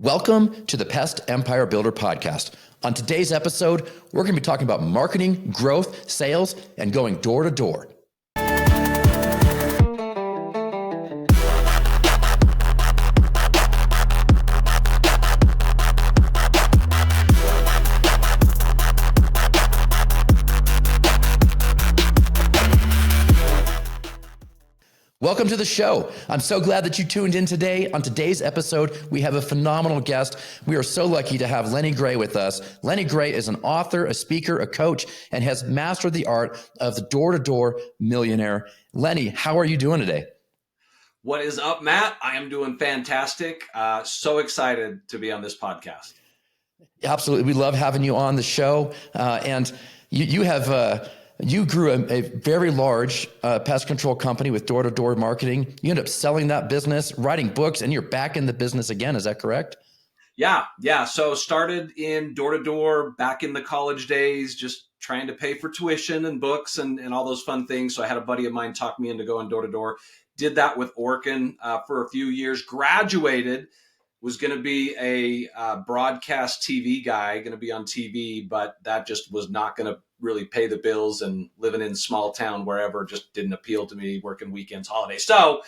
Welcome to the PEST Empire Builder podcast. On today's episode, we're going to be talking about marketing, growth, sales, and going door to door. Welcome to the show. I'm so glad that you tuned in today. On today's episode, we have a phenomenal guest. We are so lucky to have Lenny Gray with us. Lenny Gray is an author, a speaker, a coach, and has mastered the art of the door-to-door millionaire. Lenny, how are you doing today? What is up, Matt? I am doing fantastic. So excited to be on this podcast. Absolutely. We love having you on the show. And you grew a very large pest control company with door-to-door marketing. You ended up selling that business, writing books, and you're back in the business again. Is that correct? Yeah. So started in door-to-door back in the college days, just trying to pay for tuition and books and all those fun things. So I had a buddy of mine talk me into going door-to-door. Did that with Orkin for a few years, graduated, was going to be a broadcast TV guy, going to be on TV, but that just was not going to really pay the bills, and living in small town wherever just didn't appeal to me, working weekends, holidays. So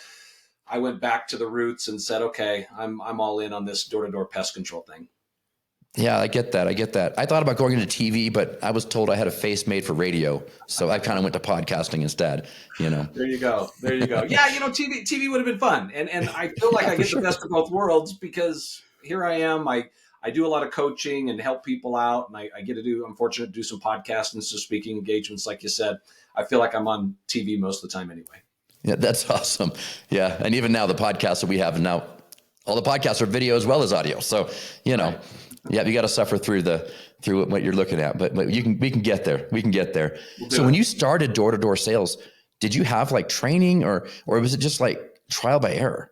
I went back to the roots and said, okay, I'm all in on this door-to-door pest control thing. Yeah, I get that. I thought about going into TV, but I was told I had a face made for radio. So I kind of went to podcasting instead, There you go. Yeah, TV would have been fun. And I feel like I get the best of both worlds, because here I am. I do a lot of coaching and help people out. And I'm fortunate to do some podcasts and some speaking engagements. Like you said, I feel like I'm on TV most of the time anyway. Yeah, that's awesome. Yeah. And even now the podcasts that we have now, all the podcasts are video as well as audio. So, Right. Yeah, you got to suffer through what we can get there. We can get there. So when you started door-to-door sales, did you have like training or was it just like trial by error?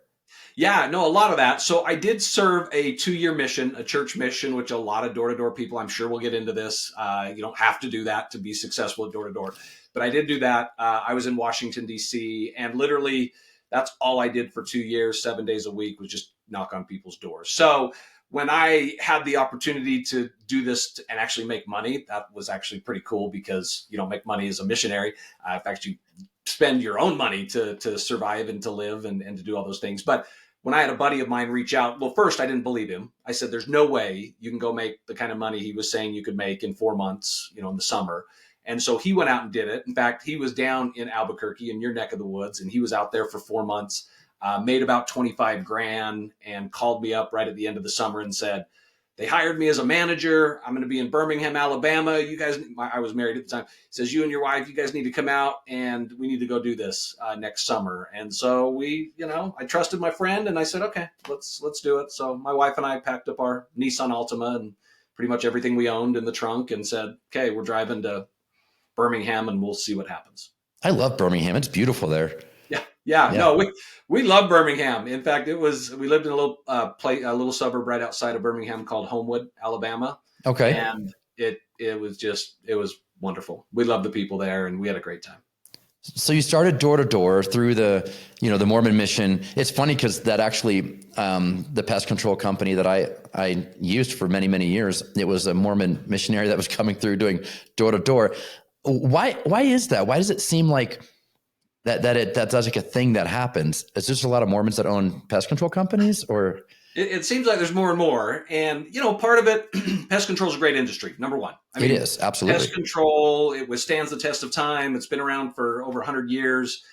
Yeah, no, a lot of that. So I did serve a 2-year mission, a church mission, which a lot of door-to-door people, I'm sure we'll get into this. You don't have to do that to be successful at door-to-door. But I did do that. I was in Washington, D.C., and literally that's all I did for 2 years, 7 days a week, was just knock on people's doors. So when I had the opportunity to do this and actually make money, that was actually pretty cool, because you don't make money as a missionary. In fact, you spend your own money to survive and to live and to do all those things. But when I had a buddy of mine reach out, well, first, I didn't believe him. I said, there's no way you can go make the kind of money he was saying you could make in 4 months, in the summer. And so he went out and did it. In fact, he was down in Albuquerque, in your neck of the woods, and he was out there for 4 months. Made about 25 grand, and called me up right at the end of the summer and said, they hired me as a manager. I'm going to be in Birmingham, Alabama. You guys, I was married at the time. He says, you and your wife, you guys need to come out and we need to go do this next summer. And so I trusted my friend and I said, okay, let's do it. So my wife and I packed up our Nissan Altima and pretty much everything we owned in the trunk and said, okay, we're driving to Birmingham and we'll see what happens. I love Birmingham. It's beautiful there. Yeah. No, we love Birmingham. In fact, we lived in a little suburb right outside of Birmingham called Homewood, Alabama. Okay. And it was wonderful. We loved the people there and we had a great time. So you started door to door through the Mormon mission. It's funny because that actually, the pest control company that I used for many, many years, it was a Mormon missionary that was coming through doing door to door. Why is that? Why does it seem like that's like a thing that happens? Is there just a lot of Mormons that own pest control companies, or? It seems like there's more and more. And, part of it, pest control is a great industry, number one. It is, absolutely. Pest control, it withstands the test of time. It's been around for over 100 years.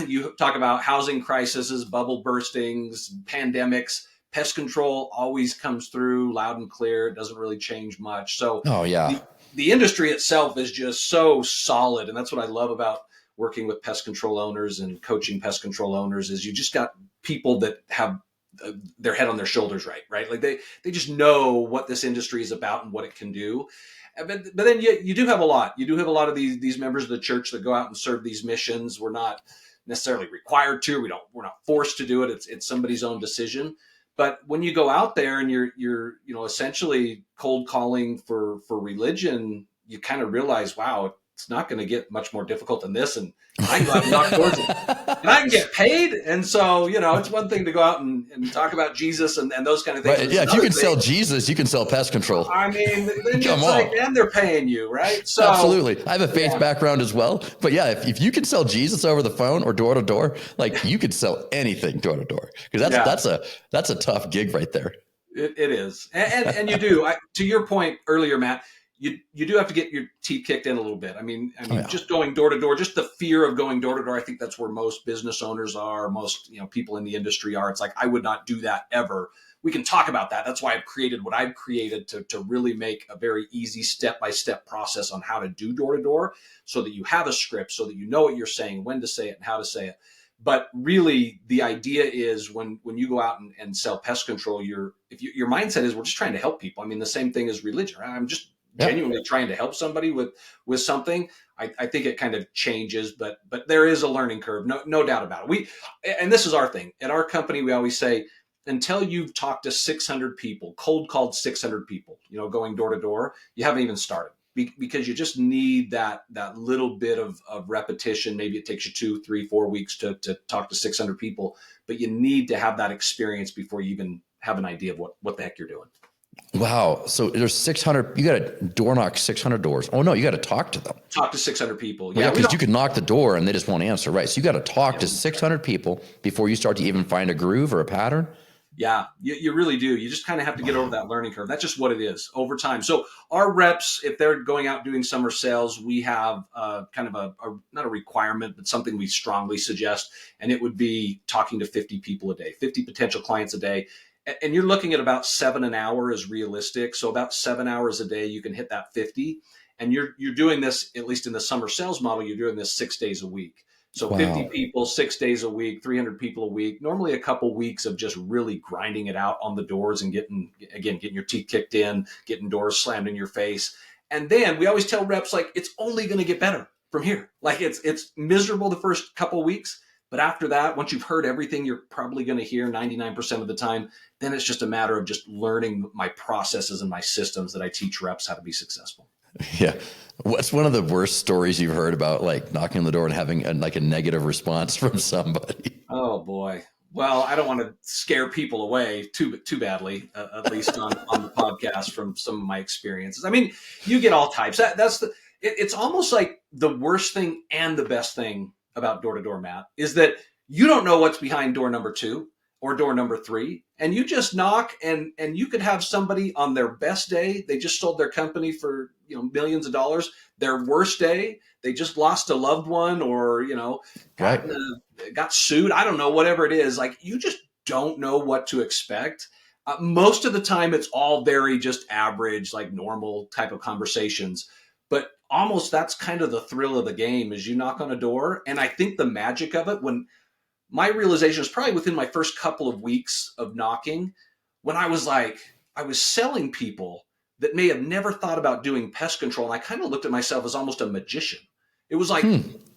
You talk about housing crises, bubble burstings, pandemics. Pest control always comes through loud and clear. It doesn't really change much. So the industry itself is just so solid. And that's what I love about working with pest control owners and coaching pest control owners, is you just got people that have their head on their shoulders, right? Like they just know what this industry is about and what it can do. But then you do have a lot. You do have a lot of these members of the church that go out and serve these missions. We're not necessarily required to. We're not forced to do it. It's somebody's own decision. But when you go out there and you're essentially cold calling for religion, you kind of realize, wow, it's not going to get much more difficult than this. And I can go out and knock doors and I can get paid. And so, it's one thing to go out and talk about Jesus and those kind of things. Right. Yeah. If you can sell Jesus, you can sell pest control. I mean, then it's like, and they're paying you, right? So absolutely. I have a faith background as well, but yeah, if you can sell Jesus over the phone or door to door, like you could sell anything door to door, because that's a tough gig right there. It is. And you do, to your point earlier, Matt, you do have to get your teeth kicked in a little bit. I mean, just going door to door, just the fear of going door to door. I think that's where most business owners are, most, people in the industry are. It's like, I would not do that ever. We can talk about that. That's why I've created what I've created to really make a very easy step-by-step process on how to do door to door, so that you have a script, so that you know what you're saying, when to say it and how to say it. But really, the idea is when you go out and sell pest control, your mindset is, we're just trying to help people. I mean, the same thing as religion. I'm just genuinely trying to help somebody with something. I think it kind of changes, but there is a learning curve, no doubt about it. And this is our thing at our company. We always say, until you've talked to 600 people, cold called 600 people, going door to door, you haven't even started, because you just need that little bit of repetition. Maybe it takes you 2, 3, 4 weeks to talk to 600 people, but you need to have that experience before you even have an idea of what the heck you're doing. Wow. So there's 600, you got to door knock 600 doors. Oh no, you got to talk to them. Talk to 600 people. Yeah. Because you could knock the door and they just won't answer. Right. So you got to talk to 600 people before you start to even find a groove or a pattern. Yeah, you really do. You just kind of have to get over that learning curve. That's just what it is over time. So our reps, if they're going out doing summer sales, we have kind of a not a requirement, but something we strongly suggest. And it would be talking to 50 people a day, 50 potential clients a day. And you're looking at about 7 an hour is realistic. So about 7 hours a day, you can hit that 50. And you're doing this, at least in the summer sales model, you're doing this 6 days a week. So 50 people, 6 days a week, 300 people a week, normally a couple weeks of just really grinding it out on the doors and getting your teeth kicked in, getting doors slammed in your face. And then we always tell reps, like, it's only going to get better from here. Like it's miserable the first couple of weeks, but after that, once you've heard everything you're probably going to hear 99% of the time, then it's just a matter of just learning my processes and my systems that I teach reps how to be successful. Yeah. What's one of the worst stories you've heard about, like knocking on the door and having a negative response from somebody? Oh boy. Well, I don't want to scare people away too badly, at least on the podcast from some of my experiences. I mean, you get all types. It's almost like the worst thing and the best thing about door to door, Matt, is that you don't know what's behind door number 2 or door number 3. And you just knock and you could have somebody on their best day, they just sold their company for, millions of dollars. Their worst day, they just lost a loved one or, got sued. I don't know, whatever it is. Like, you just don't know what to expect. Most of the time it's all very just average, like normal type of conversations. But almost that's kind of the thrill of the game, is you knock on a door. And I think the magic of it, when my realization was probably within my first couple of weeks of knocking, when I was selling people that may have never thought about doing pest control. And I kind of looked at myself as almost a magician. It was like,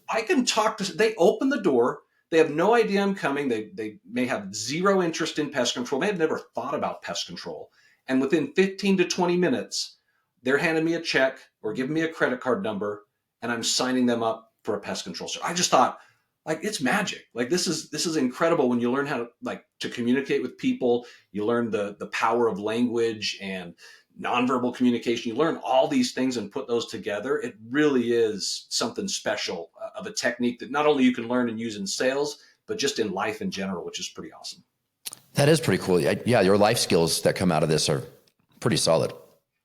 I can talk to, they open the door. They have no idea I'm coming. They may have zero interest in pest control. They have never thought about pest control. And within 15 to 20 minutes, they're handing me a check or giving me a credit card number, and I'm signing them up for a pest control. So I just thought, like, it's magic. Like, this is incredible when you learn how to communicate with people. You learn the power of language and nonverbal communication. You learn all these things and put those together. It really is something special of a technique that not only you can learn and use in sales, but just in life in general, which is pretty awesome. That is pretty cool. Yeah, your life skills that come out of this are pretty solid.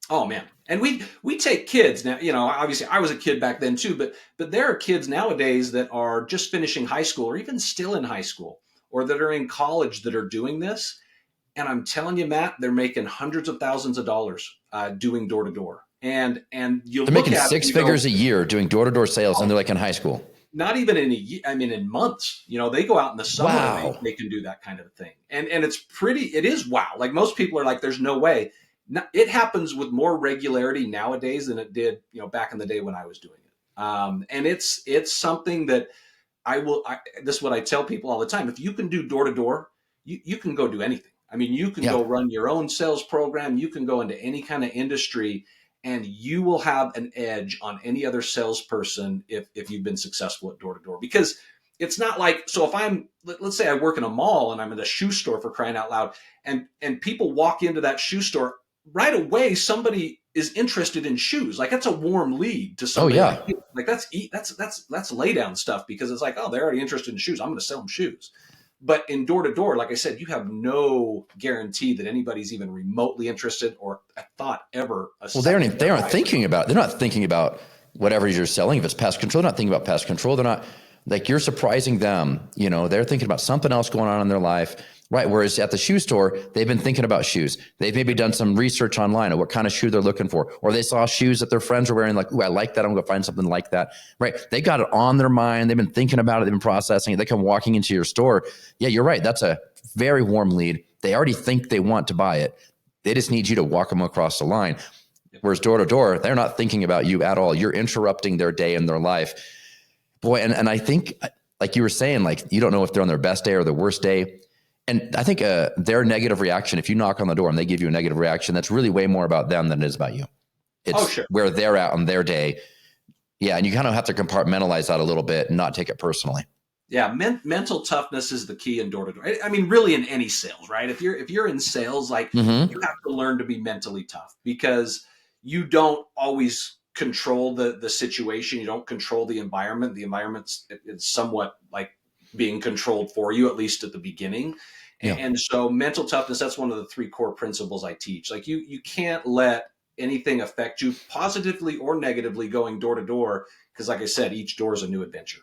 Oh man. And we take kids now, obviously I was a kid back then too, but there are kids nowadays that are just finishing high school or even still in high school or that are in college that are doing this. And I'm telling you, Matt, they're making hundreds of thousands of dollars doing door to door. And they're making 6 figures a year doing door to door sales, and they're like in high school. Not even in a year. I mean, in months. They go out in the summer. Wow. They can do that kind of a thing, and it is wow. Like, most people are like, "There's no way." It happens with more regularity nowadays than it did, back in the day when I was doing it. And it's something that this is what I tell people all the time. If you can do door to door, you can go do anything. I mean, you can go run your own sales program. You can go into any kind of industry. and you will have an edge on any other salesperson if you've been successful at door to door. Because it's not like, so if let's say I work in a mall and I'm in a shoe store, for crying out loud, and people walk into that shoe store, right away somebody is interested in shoes. Like, that's a warm lead to Oh somebody. yeah. Like that's lay down stuff, because it's like, oh, they're already interested in shoes, I'm going to sell them shoes. But in door to door, like I said, you have no guarantee that anybody's even remotely interested or a thought ever. Well, they aren't thinking about, they're not thinking about whatever you're selling. If it's pest control, they're not thinking about pest control. They're not, like, you're surprising them. They're thinking about something else going on in their life. Right. Whereas at the shoe store, they've been thinking about shoes. They've maybe done some research online of what kind of shoe they're looking for, or they saw shoes that their friends were wearing, like, ooh, I like that, I'm going to find something like that. Right. They got it on their mind. They've been thinking about it. They've been processing it. They come walking into your store. Yeah, you're right. That's a very warm lead. They already think they want to buy it. They just need you to walk them across the line. Whereas door to door, they're not thinking about you at all. You're interrupting their day and their life. Boy, and I think, like you were saying, like, you don't know if they're on their best day or their worst day. And I think their negative reaction, if you knock on the door and they give you a negative reaction, that's really way more about them than it is about you. It's where they're at on their day. Yeah, and you kind of have to compartmentalize that a little bit and not take it personally. Yeah, mental toughness is the key in door to door. I mean, really in any sales, right? If you're in sales, like, you have to learn to be mentally tough, because you don't always control the situation. You don't control the environment. The environment's it's somewhat like being controlled for you, at least at the beginning. Yeah. And so mental toughness, that's one of the 3 core principles I teach. Like, you can't let anything affect you positively or negatively going door to door, because, like I said, each door is a new adventure.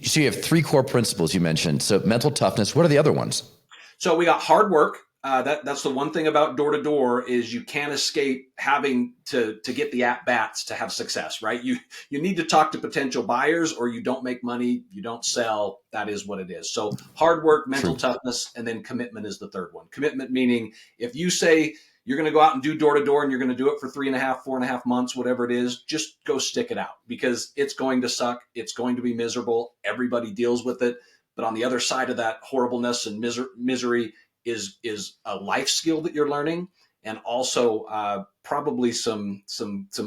So you have 3 core principles you mentioned. So mental toughness, what are the other ones? So we got hard work. That's the one thing about door to door, is you can't escape having to get the at bats to have success, right? You need to talk to potential buyers, or you don't make money, you don't sell. That is what it is. So hard work, mental toughness, and then commitment is the third one. Commitment meaning, if you say you're going to go out and do door to door and you're going to do it for 3.5, 4.5 months, whatever it is, just go stick it out, because it's going to suck. It's going to be miserable. Everybody deals with it. But on the other side of that horribleness and misery is a life skill that you're learning, and also probably some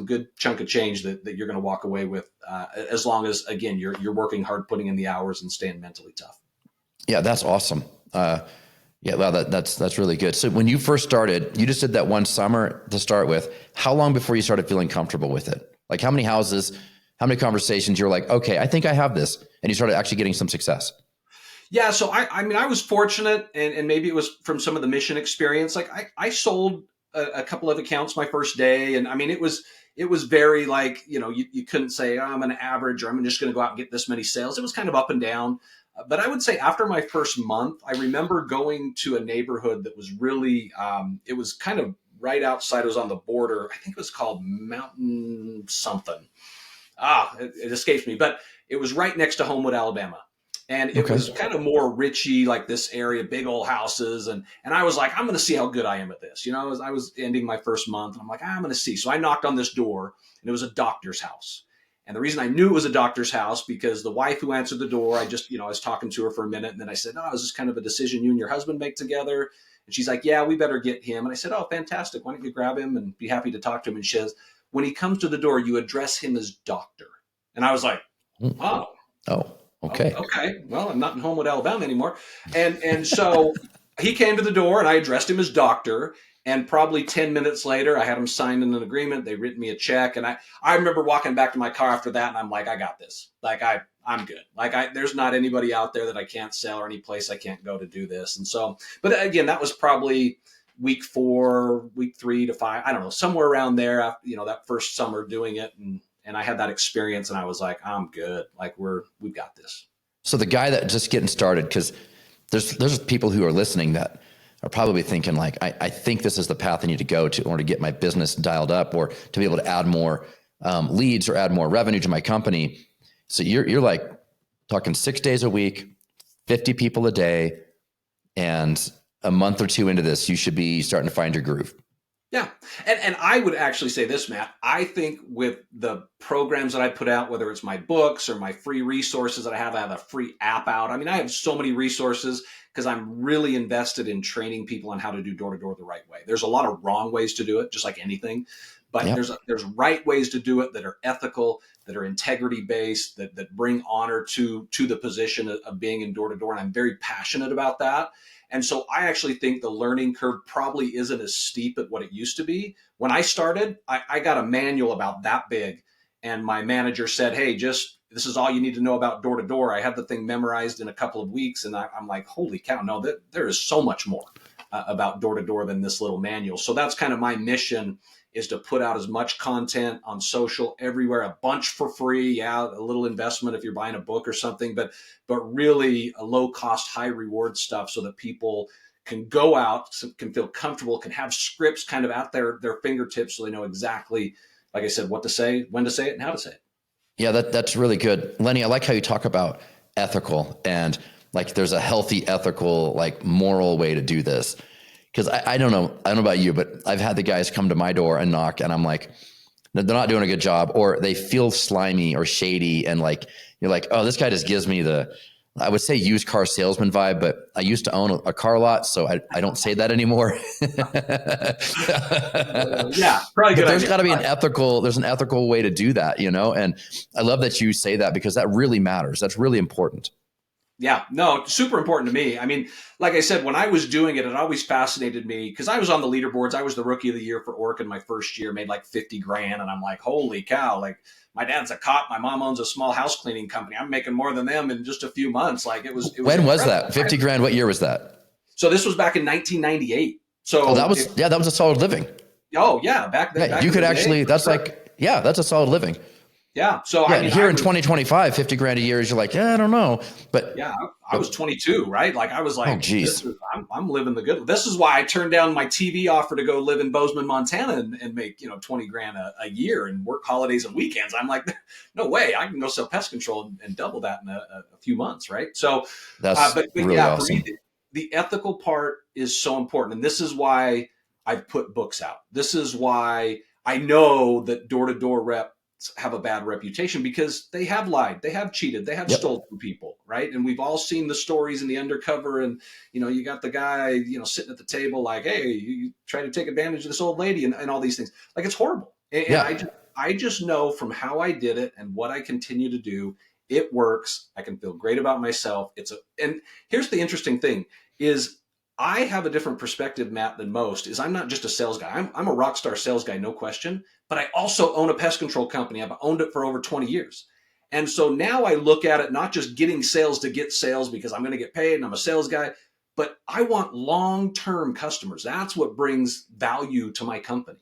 good chunk of change that you're going to walk away with, as long as, again, you're working hard, putting in the hours, and staying mentally tough. Yeah, that's awesome. Yeah, well, that's really good. So when you first started, you just did that one summer to start with. How long before you started feeling comfortable with it? Like, how many houses, how many conversations you're like, okay, I think I have this, and you started actually getting some success? Yeah, so I mean, I was fortunate, and maybe it was from some of the mission experience. Like, I sold a couple of accounts my first day, and I mean, it was very, like, you couldn't say, oh, I'm an average, or I'm just going to go out and get this many sales. It was kind of up and down. But I would say after my first month, I remember going to a neighborhood that was really, it was kind of right outside. It was on the border. I think it was called Mountain something. It escapes me, but it was right next to Homewood, Alabama. And it was kind of more richy, like this area, big old houses. And I was like, I'm going to see how good I am at this. I was ending my first month, and I'm like, I'm going to see. So I knocked on this door, and it was a doctor's house. And the reason I knew it was a doctor's house, because the wife who answered the door, I was talking to her for a minute, and then I said, oh, is this kind of a decision you and your husband make together? And she's like, yeah, we better get him. And I said, oh, fantastic. Why don't you grab him and be happy to talk to him? And she says, when he comes to the door, you address him as doctor. And I was like, oh. Okay. Okay. Well, I'm not in Homewood, Alabama anymore. And so he came to the door, and I addressed him as doctor. And probably 10 minutes later, I had him sign an agreement. They written me a check. And I remember walking back to my car after that, and I'm like, I got this. Like, I'm good. Like, there's not anybody out there that I can't sell, or any place I can't go to do this. And so, but again, that was probably week 4, week 3 to 5. I don't know, somewhere around there, after, that first summer doing it. And I had that experience, and I was like, I'm good. Like, we've got this. So the guy that just getting started, because there's people who are listening that are probably thinking, like, I think this is the path I need to go to in order to get my business dialed up, or to be able to add more leads or add more revenue to my company. So you're like talking 6 days a week, 50 people a day, and a month or 2 into this, you should be starting to find your groove. Yeah. And I would actually say this, Matt. I think with the programs that I put out, whether it's my books or my free resources that I have a free app out. I mean, I have so many resources, because I'm really invested in training people on how to do door to door the right way. There's a lot of wrong ways to do it, just like anything, but Yep. there's right ways to do it that are ethical, that are integrity based, that bring honor to the position of being in door to door. And I'm very passionate about that. And so I actually think the learning curve probably isn't as steep at what it used to be. When I started, I got a manual about that big, and my manager said, hey, this is all you need to know about door to door. I had the thing memorized in a couple of weeks, and I'm like, holy cow, no, there is so much more about door to door than this little manual. So that's kind of my mission, is to put out as much content on social everywhere, a bunch for free. Yeah, a little investment if you're buying a book or something, but really a low cost, high reward stuff so that people can go out, can feel comfortable, can have scripts kind of at their fingertips so they know exactly, like I said, what to say, when to say it, and how to say it. Yeah, that's really good. Lenny, I like how you talk about ethical, and like there's a healthy, ethical, like moral way to do this. Because I don't know about you, but I've had the guys come to my door and knock, and I'm like, they're not doing a good job, or they feel slimy or shady, and like you're like, oh, this guy just gives me I would say used car salesman vibe, but I used to own a car lot, so I don't say that anymore. Yeah, probably good. But there's got to be there's an ethical way to do that, and I love that you say that, because that really matters. That's really important. Yeah, no, super important to me. I mean, like I said, when I was doing it, it always fascinated me because I was on the leaderboards. I was the rookie of the year for Orkin my first year, made like 50 grand. And I'm like, holy cow, like my dad's a cop. My mom owns a small house cleaning company. I'm making more than them in just a few months. Like it was when was that? 50 grand. What year was that? So this was back in 1998. So that was a solid living. Oh yeah. Back then. Yeah, you could actually, that's a solid living. Yeah. So yeah, I mean, here in 2025, 50 grand a year is, you're like, yeah, I don't know. But yeah, I was 22, right? Like I was like, oh, geez. I'm living the good. This is why I turned down my TV offer to go live in Bozeman, Montana and make, 20 grand a year and work holidays and weekends. I'm like, no way. I can go sell pest control and double that in a few months. Right. So that's but really yeah, awesome. For me, the ethical part is so important. And this is why I've put books out. This is why I know that door-to-door reps have a bad reputation, because they have lied, they have cheated, they have stolen from people, right? And we've all seen the stories in the undercover, and you got the guy sitting at the table like, hey, you try to take advantage of this old lady, and all these things. Like, it's horrible. And I just know from how I did it and what I continue to do, it works. I can feel great about myself. And here's the interesting thing is, I have a different perspective, Matt, than most. Is I'm not just a sales guy. I'm a rock star sales guy, no question. But I also own a pest control company. I've owned it for over 20 years. And so now I look at it not just getting sales to get sales because I'm going to get paid and I'm a sales guy, but I want long-term customers. That's what brings value to my company.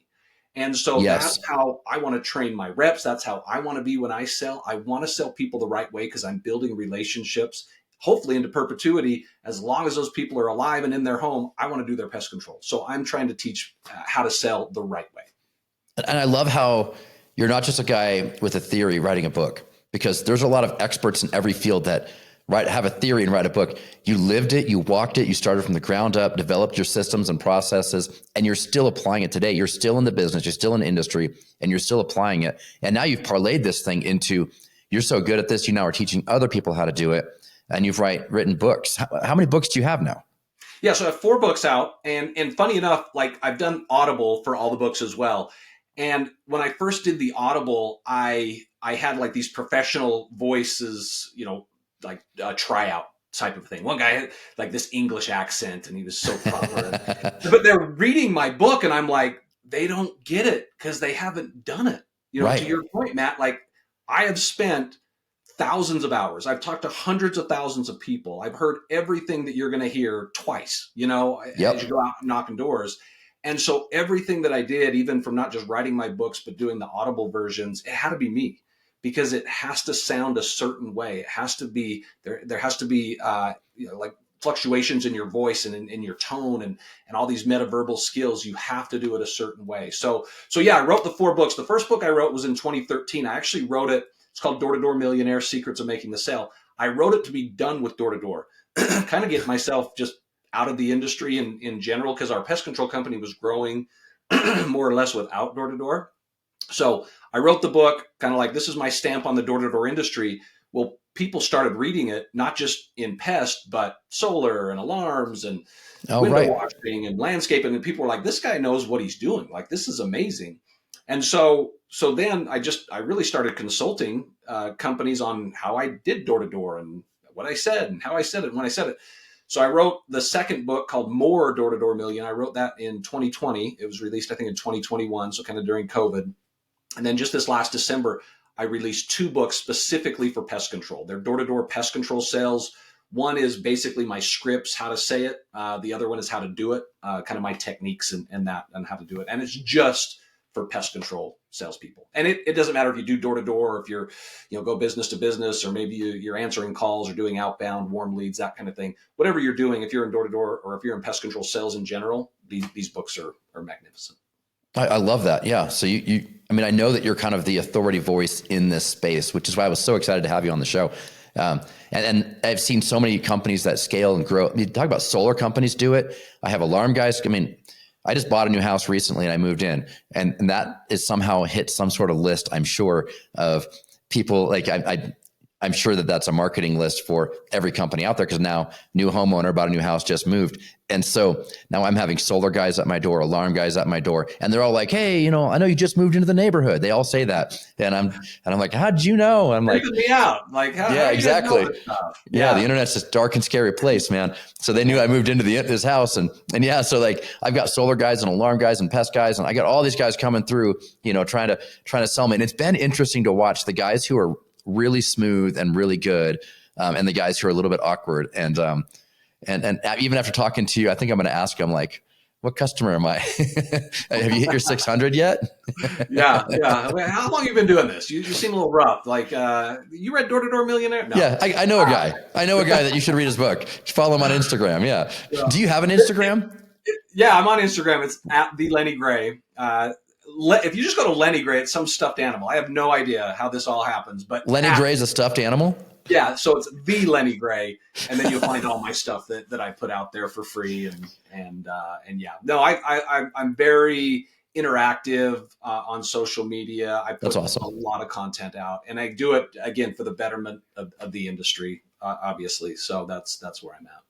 And so That's how I want to train my reps. That's how I want to be when I sell. I want to sell people the right way because I'm building relationships, hopefully into perpetuity. As long as those people are alive and in their home, I want to do their pest control. So I'm trying to teach how to sell the right way. And I love how you're not just a guy with a theory writing a book, because there's a lot of experts in every field that have a theory and write a book. You lived it, you walked it, you started from the ground up, developed your systems and processes, and you're still applying it today. You're still in the business, you're still in the industry, and you're still applying it. And now you've parlayed this thing into, you're so good at this, you now are teaching other people how to do it, and you've written books. How many books do you have now? Yeah, so I have 4 books out, and funny enough, like I've done Audible for all the books as well. And when I first did the Audible, I had like these professional voices, like a tryout type of thing. One guy had like this English accent and he was so proper. But they're reading my book and I'm like, they don't get it because they haven't done it. Right. To your point, Matt, like I have spent thousands of hours. I've talked to hundreds of thousands of people. I've heard everything that you're going to hear twice, as you go out knocking doors. And so everything that I did, even from not just writing my books, but doing the Audible versions, it had to be me, because it has to sound a certain way. It has to be, there has to be, like fluctuations in your voice and in your tone and all these metaverbal skills. You have to do it a certain way. So yeah, I wrote the 4 books. The first book I wrote was in 2013. I actually wrote it. It's called Door to Door Millionaire: Secrets of Making the Sale. I wrote it to be done with door to door, kind of get myself just out of the industry in general, because our pest control company was growing more or less without door to door. So I wrote the book kind of like, this is my stamp on the door to door industry. Well, people started reading it, not just in pest, but solar and alarms and window washing and landscaping. And people were like, this guy knows what he's doing. Like, this is amazing. And so then I really started consulting companies on how I did door to door and what I said and how I said it and when I said it. So I wrote the second book called More Door to Door Million. I wrote that in 2020. It was released, I think, in 2021. So kind of during COVID. And then just this last December, I released 2 books specifically for pest control. They're door-to-door pest control sales. One is basically my scripts, how to say it. The other one is how to do it, kind of my techniques and how to do it. And it's just for pest control salespeople. And it doesn't matter if you do door-to-door or if you're, go business to business, or maybe you're answering calls or doing outbound warm leads, that kind of thing. Whatever you're doing, if you're in door-to-door or if you're in pest control sales in general, these books are magnificent. I love that. Yeah. So I know that you're kind of the authority voice in this space, which is why I was so excited to have you on the show. And I've seen so many companies that scale and grow. Talk about solar companies do it. I have alarm guys. I just bought a new house recently and I moved in, and that is somehow hit some sort of list, I'm sure, of people. Like I'm sure that that's a marketing list for every company out there, because now new homeowner bought a new house, just moved. And so now I'm having solar guys at my door, alarm guys at my door, and they're all like, hey, I know you just moved into the neighborhood. They all say that. And I'm like, how'd you know? I'm like, me out. Like, yeah, exactly. Yeah. The internet's this dark and scary place, man. So they knew I moved into this house, and yeah, so like I've got solar guys and alarm guys and pest guys, and I got all these guys coming through, trying to sell me. And it's been interesting to watch the guys who are really smooth and really good, and the guys who are a little bit awkward. And even after talking to you, I think I'm going to ask them, like, what customer am I? Have you hit your 600 yet? Yeah. How long have you been doing this? You seem a little rough. Like, you read Door to Door Millionaire? No. Yeah, I know a guy. I know a guy that you should read his book. Follow him on Instagram. Yeah. Do you have an Instagram? Yeah, I'm on Instagram. It's at the Lenny Gray. If you just go to Lenny Gray, it's some stuffed animal. I have no idea how this all happens, but Lenny Gray is a stuffed animal? Yeah, so it's the Lenny Gray, and then you'll find all my stuff that I put out there for free, and yeah. No, I'm very interactive on social media. I put a lot of content out, and I do it again for the betterment of the industry, obviously. So that's where I'm at.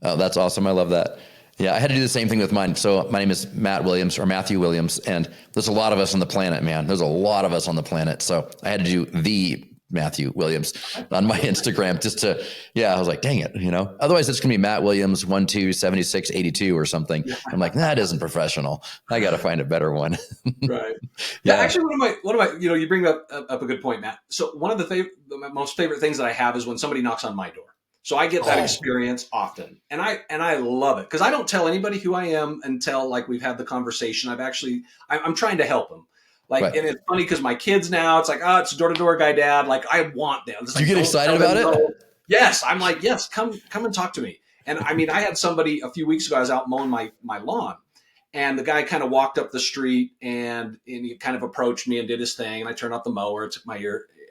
Oh, that's awesome! I love that. Yeah, I had to do the same thing with mine. So my name is Matt Williams, or Matthew Williams, and there's a lot of us on the planet, man. There's a lot of us on the planet. So I had to do the Matthew Williams on my Instagram just to, I was like, dang it, otherwise it's going to be Matt Williams 127682 or something. I'm like, that isn't professional. I got to find a better one. Right. Yeah. Actually, one of my, you bring up a good point, Matt. So one of the most favorite things that I have is when somebody knocks on my door. So I get that experience often, and I love it, because I don't tell anybody who I am until like we've had the conversation. I'm trying to help them. Like, right. And it's funny because my kids now, it's like, it's a door-to-door guy, Dad. Like, I want them. Do you get excited about it? Yes. I'm like, yes, come and talk to me. And I had somebody a few weeks ago, I was out mowing my lawn, and the guy kind of walked up the street and he kind of approached me and did his thing. And I turned off the mower, took my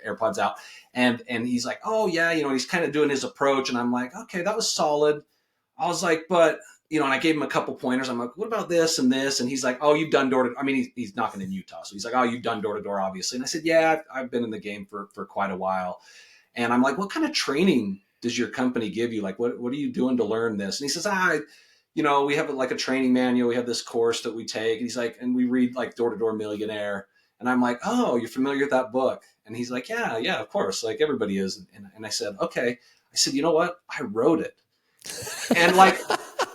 AirPods out, and he's like, oh yeah, he's kind of doing his approach. And I'm like, okay, that was solid. I was like, but and I gave him a couple pointers. I'm like, what about this and this? And he's like, oh, you've done door to, he's knocking in Utah. So he's like, oh, you've done door to door, obviously. And I said, yeah, I've been in the game for quite a while. And I'm like, what kind of training does your company give you? Like, what are you doing to learn this? And he says, we have like a training manual. We have this course that we take. And he's like, and we read like Door to Door Millionaire. And I'm like, oh, you're familiar with that book? And he's like, yeah, of course. Like everybody is. And I said, okay. I said, you know what? I wrote it. And like,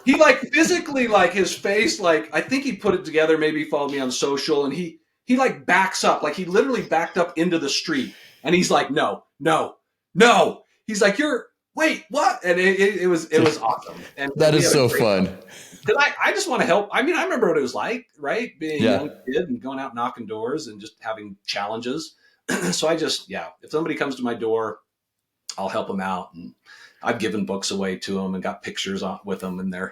he like physically, like his face, like I think he put it together. Maybe he followed me on social, and he like backs up, like he literally backed up into the street, and he's like, no. He's like, wait, what? And it was awesome. And that is so fun. Because I just want to help. I remember what it was like, right? Being a young kid and going out knocking doors and just having challenges. So I just, if somebody comes to my door, I'll help them out. And I've given books away to them and got pictures with them, and they're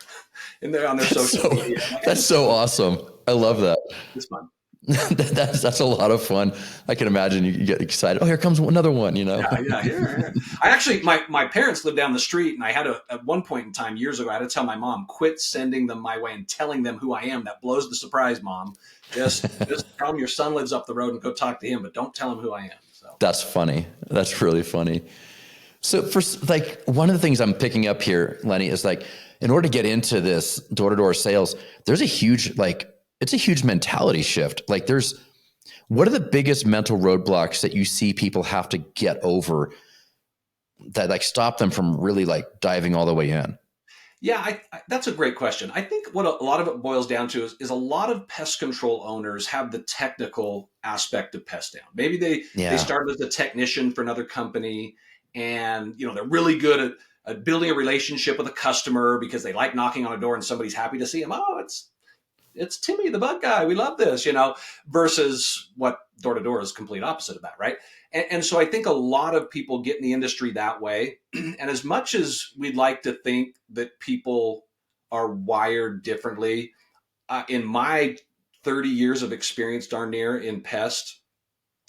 on their social media. That's so awesome. I love that. It's fun. That's a lot of fun. I can imagine you get excited. Oh, here comes another one, Yeah, here. I actually, my parents lived down the street, and I had at one point in time years ago, I had to tell my mom, quit sending them my way and telling them who I am. That blows the surprise, Mom. Just tell them your son lives up the road and go talk to him, but don't tell him who I am. So that's funny. That's really funny. So for like, one of the things I'm picking up here, Lenny, is like, in order to get into this door-to-door sales, there's a huge, like, it's a huge mentality shift. Like what are the biggest mental roadblocks that you see people have to get over that like stop them from really like diving all the way in? Yeah, that's a great question. I think what a lot of it boils down to is a lot of pest control owners have the technical aspect of pest down. Maybe they Yeah. started as a technician for another company, and they're really good at building a relationship with a customer because they like knocking on a door and somebody's happy to see them. Oh, it's Timmy, the bug guy. We love this, versus what door to door is complete opposite of that, right? And so I think a lot of people get in the industry that way. And as much as we'd like to think that people are wired differently, in my 30 years of experience, darn near, in pest,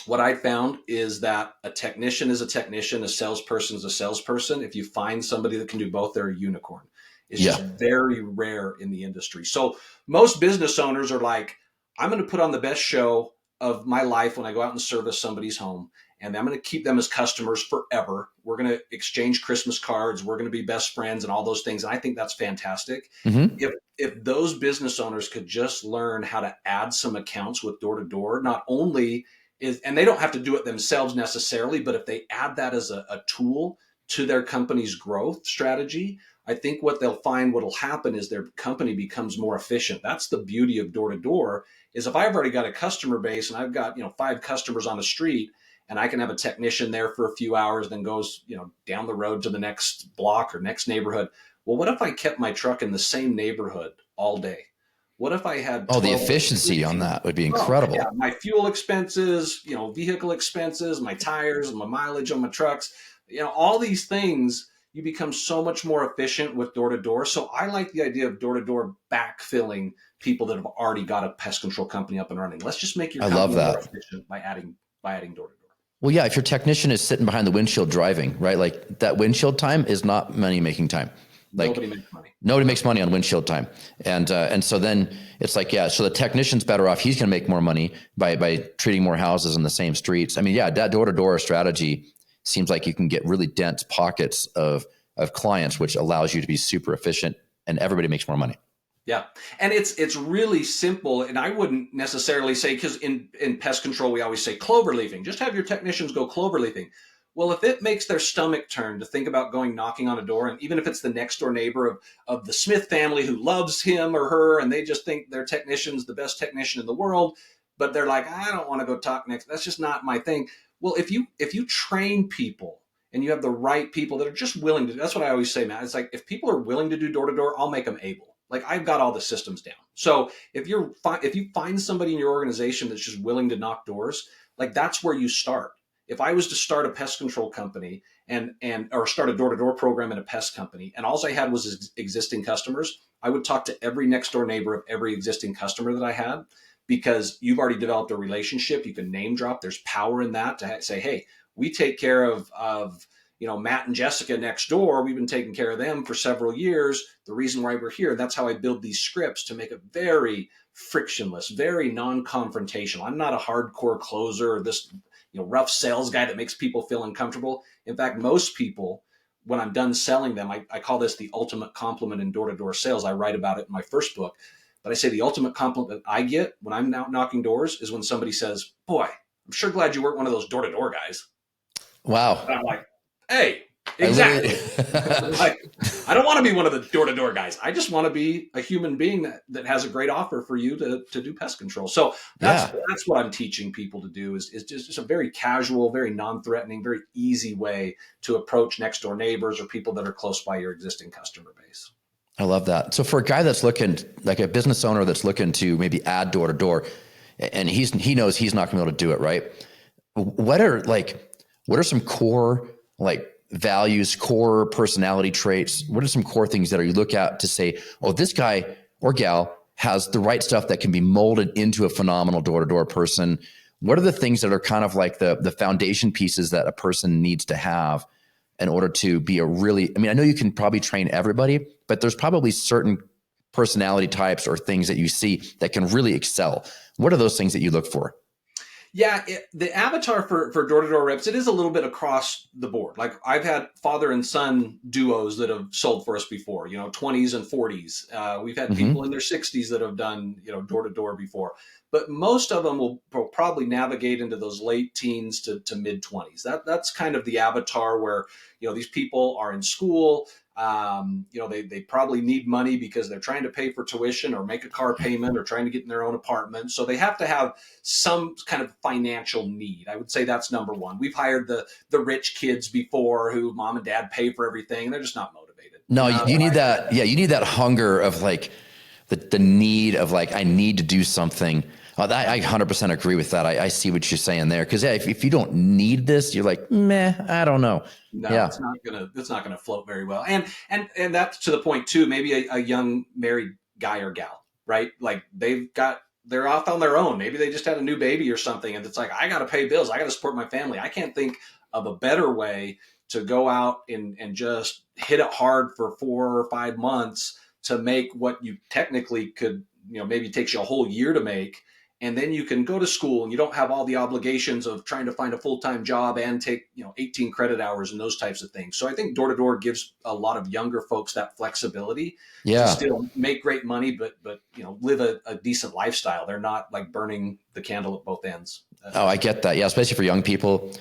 what I found is that a technician is a technician, a salesperson is a salesperson. If you find somebody that can do both, they're a unicorn. It's Yeah. just very rare in the industry. So most business owners are like, I'm going to put on the best show of my life when I go out and service somebody's home. And I'm going to keep them as customers forever. We're going to exchange Christmas cards. We're going to be best friends and all those things. And I think that's fantastic. Mm-hmm. If those business owners could just learn how to add some accounts with door to door, not only and they don't have to do it themselves necessarily, but if they add that as a tool to their company's growth strategy, I think what they'll find, what'll happen is their company becomes more efficient. That's the beauty of door to door, is if I've already got a customer base and I've got, 5 customers on the street, and I can have a technician there for a few hours, then goes, down the road to the next block or next neighborhood. Well, what if I kept my truck in the same neighborhood all day? What if I had Oh, the 12 efficiency on that would be Oh, yeah, incredible. my fuel expenses, vehicle expenses, my tires, my mileage on my trucks, all these things, you become so much more efficient with door to door. So I like the idea of door to door backfilling people that have already got a pest control company up and running. Let's just make your I love company more that. efficient by adding door to door. Well, yeah, if your technician is sitting behind the windshield driving, right? Like that windshield time is not money making time. Like Nobody makes money. nobody makes money on windshield time. And so then it's like, yeah, so the technician's better off. He's going to make more money by treating more houses in the same streets. I mean, yeah, that door to door strategy seems like you can get really dense pockets of clients, which allows you to be super efficient and everybody makes more money. Yeah. And it's really simple. And I wouldn't necessarily say, because in pest control, we always say clover leafing. Just have your technicians go clover leafing. Well, if it makes their stomach turn to think about going knocking on a door, and even if it's the next door neighbor of the Smith family who loves him or her, and they just think their technician's the best technician in the world, but they're like, I don't want to go talk next. That's just not my thing. Well, if you train people and you have the right people that are just willing to, that's what I always say, Matt. It's like, if people are willing to do door to door, I'll make them able. Like, I've got all the systems down. So if you find somebody in your organization that's just willing to knock doors, like, that's where you start. If I was to start a pest control company or start a door to door program in a pest company, and all I had was existing customers, I would talk to every next door neighbor of every existing customer that I had, because you've already developed a relationship. You can name drop. There's power in that to say, hey, we take care of Matt and Jessica next door. We've been taking care of them for several years. The reason why we're here. That's how I build these scripts to make it very frictionless, very non-confrontational. I'm not a hardcore closer or this rough sales guy that makes people feel uncomfortable. In fact, most people, when I'm done selling them, I call this the ultimate compliment in door-to-door sales. I write about it in my first book. But I say the ultimate compliment I get when I'm out knocking doors is when somebody says, boy, I'm sure glad you weren't one of those door-to-door guys. Wow. And I'm like, hey, exactly. Like, I don't want to be one of the door-to-door guys. I just want to be a human being that has a great offer for you to do pest control. So that's what I'm teaching people to do is just a very casual, very non-threatening, very easy way to approach next door neighbors or people that are close by your existing customer base. I love that. So for a guy that's looking, like a business owner that's looking to maybe add door to door, and he knows he's not going to be able to do it, right? What are some core values, core personality traits? What are some core things that you look at to say, oh, this guy or gal has the right stuff that can be molded into a phenomenal door to door person? What are the things that are kind of like the foundation pieces that a person needs to have in order to be I know you can probably train everybody, but there's probably certain personality types or things that you see that can really excel. What are those things that you look for? Yeah, the avatar for door-to-door reps, it is a little bit across the board. Like I've had father and son duos that have sold for us before, 20s and 40s. We've had people Hmm. in their 60s that have done, door-to-door before. But most of them will probably navigate into those late teens to mid 20s. That's kind of the avatar where, these people are in school. They probably need money because they're trying to pay for tuition or make a car payment or trying to get in their own apartment. So they have to have some kind of financial need. I would say that's number one. We've hired the rich kids before who mom and dad pay for everything. They're just not motivated. No, you need that. Yeah, you need that hunger of like the need of like, I need to do something. I 100% agree with that. I see what you're saying there. Because yeah, if you don't need this, you're like, meh, I don't know. No, Yeah. it's not gonna float very well. And that's to the point too. Maybe a young married guy or gal, right? Like they're off on their own. Maybe they just had a new baby or something, and it's like I got to pay bills. I got to support my family. I can't think of a better way to go out and just hit it hard for 4 or 5 months to make what you technically could, maybe takes you a whole year to make, and then you can go to school and you don't have all the obligations of trying to find a full-time job and take 18 credit hours and those types of things. So I think door to door gives a lot of younger folks that flexibility to Yeah. still make great money, but live a decent lifestyle. They're not like burning the candle at both ends. Oh, I get that. Yeah, especially for young people,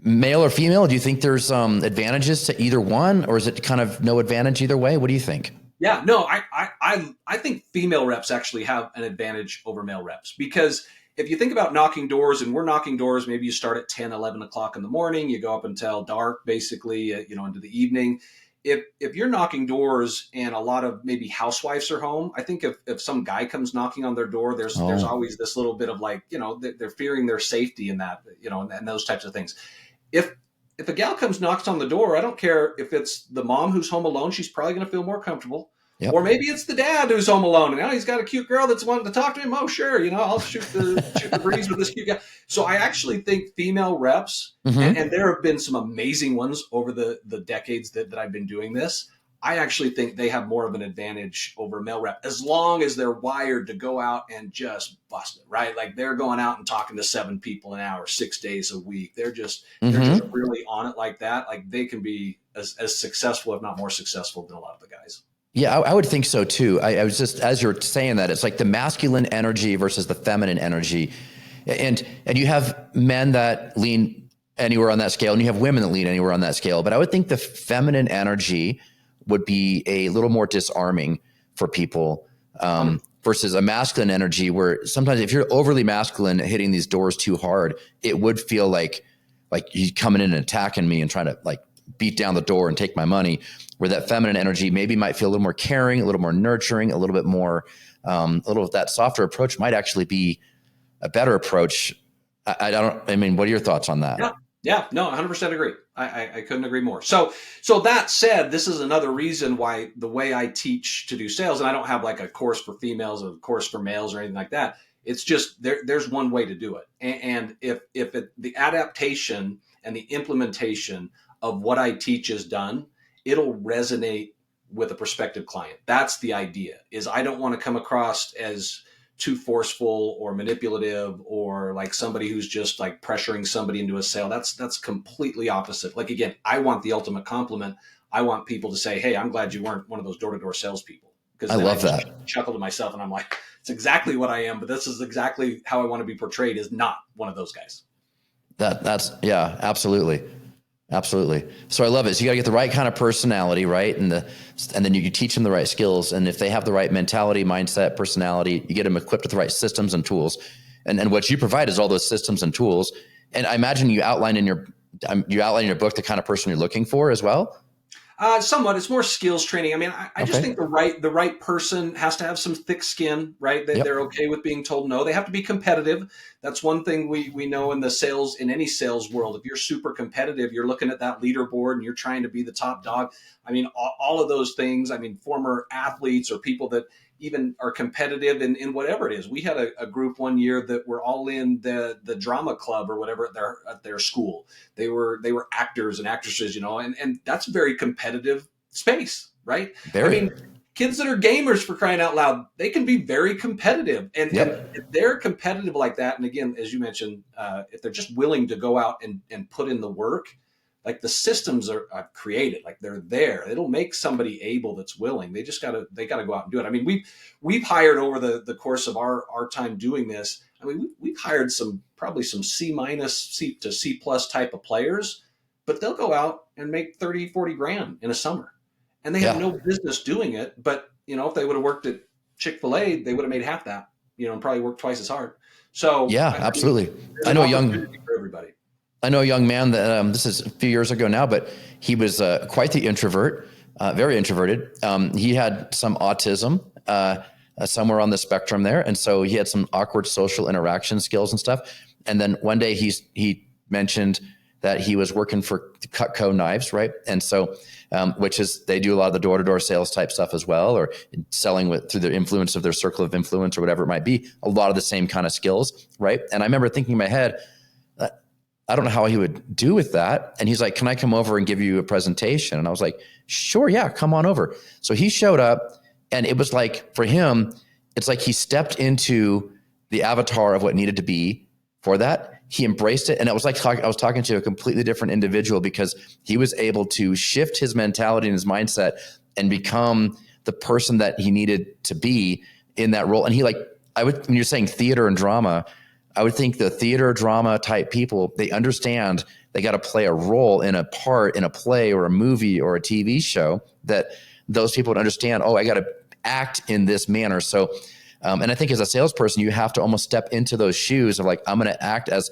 male or female. Do you think there's advantages to either one, or is it kind of no advantage either way? What do you think? Yeah, no, I think female reps actually have an advantage over male reps because if you think about knocking doors, and we're knocking doors, maybe you start at 10, 11 o'clock in the morning, you go up until dark, basically, into the evening. If you're knocking doors and a lot of maybe housewives are home, I think if some guy comes knocking on their door, there's Oh, always this little bit of like, they're fearing their safety in that, and those types of things. If if a gal comes knocks on the door, I don't care if it's the mom who's home alone, she's probably going to feel more comfortable. Or yep. maybe it's the dad who's home alone and now he's got a cute girl that's wanting to talk to him. Oh, sure, I'll shoot the breeze with this cute guy. So I actually think female reps, and, Hmm. and there have been some amazing ones over the decades that I've been doing this. I actually think they have more of an advantage over male rep as long as they're wired to go out and just bust it, right? Like they're going out and talking to 7 people an hour, 6 days a week. They're just Hmm. really on it like that. Like they can be as successful, if not more successful than a lot of the guys. Yeah, I would think so too. I was just, as you're saying that, it's like the masculine energy versus the feminine energy, and you have men that lean anywhere on that scale, and you have women that lean anywhere on that scale. But I would think the feminine energy would be a little more disarming for people, 100. versus a masculine energy, where sometimes if you're overly masculine hitting these doors too hard, it would feel like you coming in and attacking me and trying to like beat down the door and take my money. Where that feminine energy maybe might feel a little more caring, a little more nurturing, a little bit more, a little of that softer approach might actually be a better approach. I mean, what are your thoughts on that? Yeah. Yeah. No, 100% agree. I couldn't agree more. So that said, this is another reason why the way I teach to do sales, and I don't have like a course for females or a course for males or anything like that. It's just there's one way to do it. And the adaptation and the implementation of what I teach is done, it'll resonate with a prospective client. That's the idea. Is I don't want to come across as too forceful or manipulative or like somebody who's just like pressuring somebody into a sale. That's completely opposite. Like again, I want the ultimate compliment. I want people to say, "Hey, I'm glad you weren't one of those door-to-door salespeople," because I then I love just that. chuckle to myself and I'm like, "It's exactly what I am." But this is exactly how I want to be portrayed. Is not one of those guys. That's yeah, absolutely. Absolutely. So I love it. So you got to get the right kind of personality, right? And then you teach them the right skills. And if they have the right mentality, mindset, personality, you get them equipped with the right systems and tools. And what you provide is all those systems and tools. And I imagine you outline in your book the kind of person you're looking for as well. Somewhat. It's more skills training. I mean, I just Okay. think the right person has to have some thick skin, right? That they're Yep. okay with being told no. They have to be competitive. That's one thing we know in any sales world. If you're super competitive, you're looking at that leaderboard and you're trying to be the top dog. I mean, all of those things. I mean, former athletes or people that even are competitive in whatever it is. We had a group one year that were all in the drama club or whatever at their school. They were actors and actresses, and that's a very competitive space, right? I mean, Very. kids that are gamers, for crying out loud, they can be very competitive. And, Yep. if they're competitive like that, and again, as you mentioned, if they're just willing to go out and put in the work, like the systems are created, like they're there. It'll make somebody able that's willing. They just they gotta go out and do it. I mean, we've hired over the course of our time doing this. I mean, we've hired probably some C minus C to C plus type of players, but they'll go out and make 30, 40 grand in a summer. And they have Yeah. no business doing it. But, if they would have worked at Chick-fil-A, they would have made half that, and probably worked twice as hard. So Yeah, I mean, absolutely. there's I an know a opportunity for everybody. young man that this is a few years ago now, but he was quite the introvert, very introverted. He had some autism, somewhere on the spectrum there, and so he had some awkward social interaction skills and stuff. And then one day he mentioned that he was working for Cutco Knives, right? And so, which is, they do a lot of the door-to-door sales type stuff as well, or selling through the influence of their circle of influence or whatever it might be. A lot of the same kind of skills, right? And I remember thinking in my head, I don't know how he would do with that. And he's like, can I come over and give you a presentation? And I was like, sure, yeah, come on over. So he showed up, and it was like, for him, it's like he stepped into the avatar of what needed to be for that. He embraced it. And it was like I was talking to a completely different individual, because he was able to shift his mentality and his mindset and become the person that he needed to be in that role. And when you're saying theater and drama, I would think the theater drama type people, they understand they got to play a role in a part in a play or a movie or a TV show, that those people would understand, oh, I got to act in this manner. So, and I think as a salesperson, you have to almost step into those shoes of like, I'm going to act as,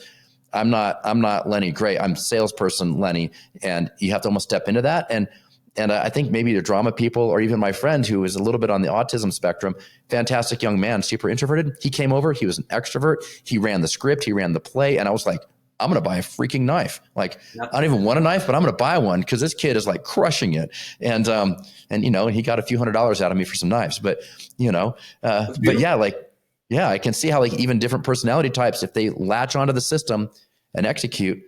I'm not Lenny Gray, I'm salesperson Lenny. And you have to almost step into that. And I think maybe the drama people, or even my friend who is a little bit on the autism spectrum, fantastic young man, super introverted. He came over, he was an extrovert. He ran the script, he ran the play. And I was like, I'm going to buy a freaking knife. Like, I don't even want a knife, but I'm going to buy one, because this kid is like crushing it. And he got a few $100s out of me for some knives, but I can see how like even different personality types, if they latch onto the system and execute,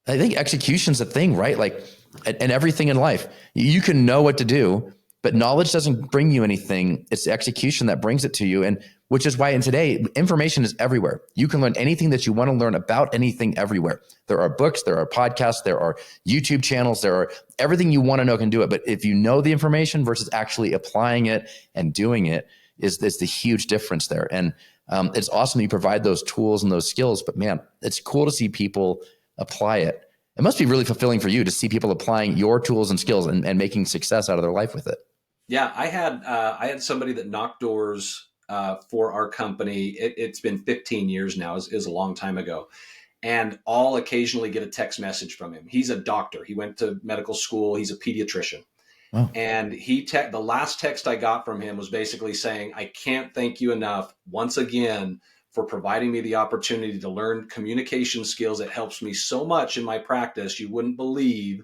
I think execution's a thing, right? Like, and everything in life, you can know what to do, but knowledge doesn't bring you anything. It's the execution that brings it to you. And which is why in today, information is everywhere. You can learn anything that you want to learn about anything everywhere. There are books, there are podcasts, there are YouTube channels, there are everything you want to know can do it. But if you know the information versus actually applying it and doing it, is the huge difference there. And it's awesome you provide those tools and those skills, but man, it's cool to see people apply it. It must be really fulfilling for you to see people applying your tools and skills and making success out of their life with it. Yeah, I had somebody that knocked doors for our company. It's been 15 years now, is a long time ago. And I'll occasionally get a text message from him. He's a doctor. He went to medical school. He's a pediatrician. Wow. And the last text I got from him was basically saying, I can't thank you enough once again for providing me the opportunity to learn communication skills. It helps me so much in my practice. You wouldn't believe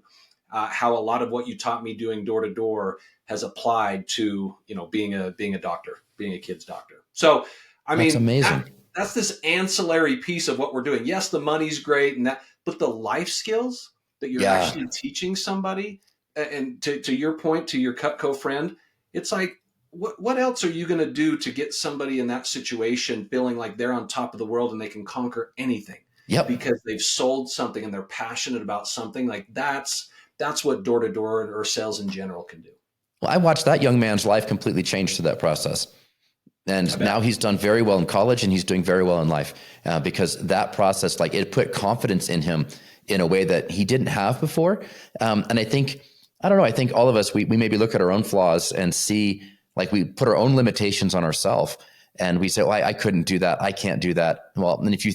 how a lot of what you taught me doing door to door has applied to, being a doctor, being a kid's doctor. So, I mean, that's amazing. That's this ancillary piece of what we're doing. Yes, the money's great but the life skills that you're actually teaching somebody, and to your point, to your Cutco friend, it's like, what else are you going to do to get somebody in that situation feeling like they're on top of the world and they can conquer anything? Yep. Because they've sold something and they're passionate about something. Like that's what door-to-door or sales in general can do. Well, I watched that young man's life completely change through that process. And now he's done very well in college, and he's doing very well in life because that process, like, it put confidence in him in a way that he didn't have before. And I think all of us, we maybe look at our own flaws and see, like, we put our own limitations on ourselves, and we say, well, I couldn't do that. I can't do that. Well, and if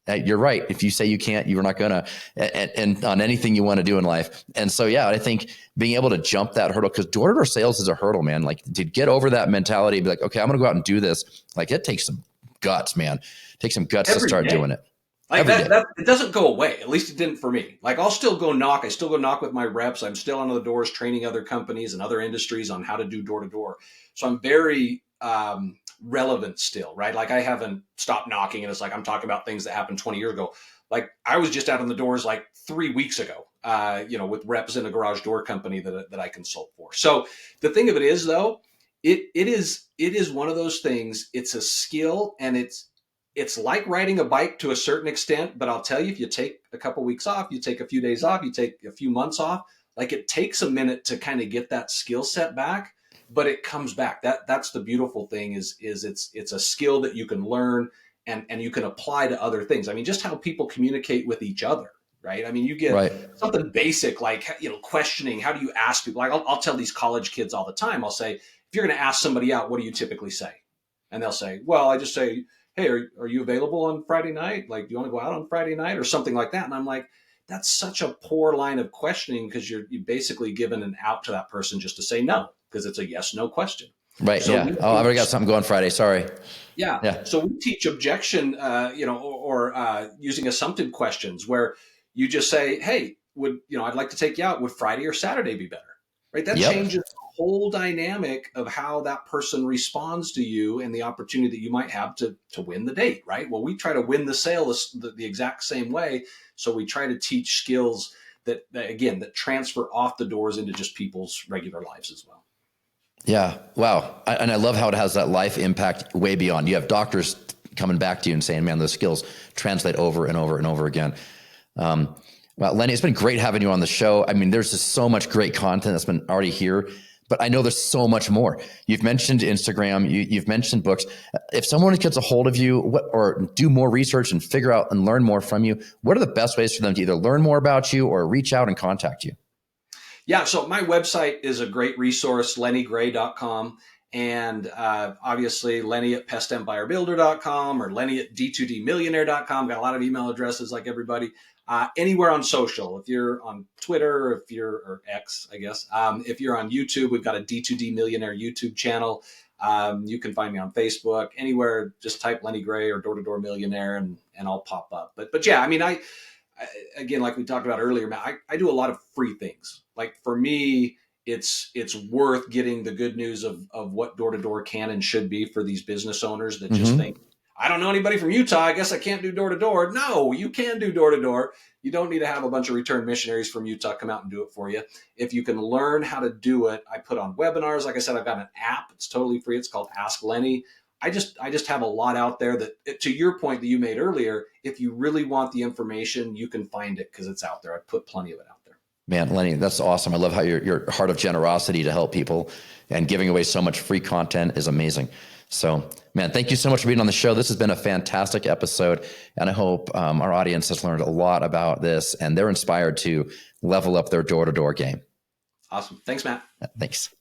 you're right. If you say you can't, you're not gonna, and on anything you want to do in life. And so, yeah, I think being able to jump that hurdle, because door-to-door sales is a hurdle, man. Like, to get over that mentality and be like, okay, I'm going to go out and do this. Like, it takes some guts, man. It takes some guts to start doing it. Like that, it doesn't go away. At least it didn't for me. Like, I'll still go knock. I still go knock with my reps. I'm still on the doors, training other companies and other industries on how to do door-to-door. So I'm very, relevant still, right? Like, I haven't stopped knocking, and it's like I'm talking about things that happened 20 years ago. Like, I was just out on the doors like 3 weeks ago, with reps in a garage door company that I consult for. So the thing of it is, though, It is one of those things. It's a skill, and it's like riding a bike to a certain extent. But I'll tell you, if you take a couple weeks off, you take a few days off, you take a few months off, like it takes a minute to kind of get that skill set back, but it comes back. That's the beautiful thing is it's a skill that you can learn and you can apply to other things. I mean, just how people communicate with each other, right? I mean, you get Right. something basic like, questioning. How do you ask people? Like I'll tell these college kids all the time. I'll say, if you're going to ask somebody out, what do you typically say? And they'll say, well, I just say, hey, are you available on Friday night? Like, do you want to go out on Friday night or something like that? And I'm like, that's such a poor line of questioning, because you're basically given an out to that person just to say no, because it's a yes, no question. Right. So Yeah. Oh, I've already got something going Friday. Sorry. yeah. Yeah. So we teach objection, or using assumptive questions where you just say, hey, I'd like to take you out. Would Friday or Saturday be better? Right. That Yep. changes the whole dynamic of how that person responds to you and the opportunity that you might have to win the date. Right. Well, we try to win the sale the exact same way. So we try to teach skills that transfer off the doors into just people's regular lives as well. Yeah. Wow. And I love how it has that life impact way beyond. You have doctors coming back to you and saying, man, those skills translate over and over and over again. Well, Lenny, it's been great having you on the show. I mean, there's just so much great content that's been already here, but I know there's so much more. You've mentioned Instagram, you've mentioned books. If someone gets a hold of you or do more research and figure out and learn more from you, what are the best ways for them to either learn more about you or reach out and contact you? Yeah, so my website is a great resource, lennygray.com. And obviously, Lenny at PESTEmpireBuilder.com or Lenny at D2DMillionaire.com. Got a lot of email addresses like everybody. Anywhere on social, if you're on Twitter, or X, I guess. If you're on YouTube, we've got a D2D Millionaire YouTube channel. You can find me on Facebook. Anywhere, just type Lenny Gray or Door to Door Millionaire, and I'll pop up. But yeah, I mean, again, like we talked about earlier, Matt, I do a lot of free things. Like for me, it's worth getting the good news of what door to door can and should be for these business owners that just think, I don't know anybody from Utah, I guess I can't do door to door. No, you can do door to door. You don't need to have a bunch of returned missionaries from Utah come out and do it for you. If you can learn how to do it, I put on webinars. Like I said, I've got an app. It's totally free. It's called Ask Lenny. I just have a lot out there that, to your point that you made earlier, if you really want the information, you can find it because it's out there. I put plenty of it out there. Man, Lenny, that's awesome. I love how your heart of generosity to help people and giving away so much free content is amazing. So, man, thank you so much for being on the show. This has been a fantastic episode, and I hope our audience has learned a lot about this and they're inspired to level up their door-to-door game. Awesome. Thanks, Matt. Thanks.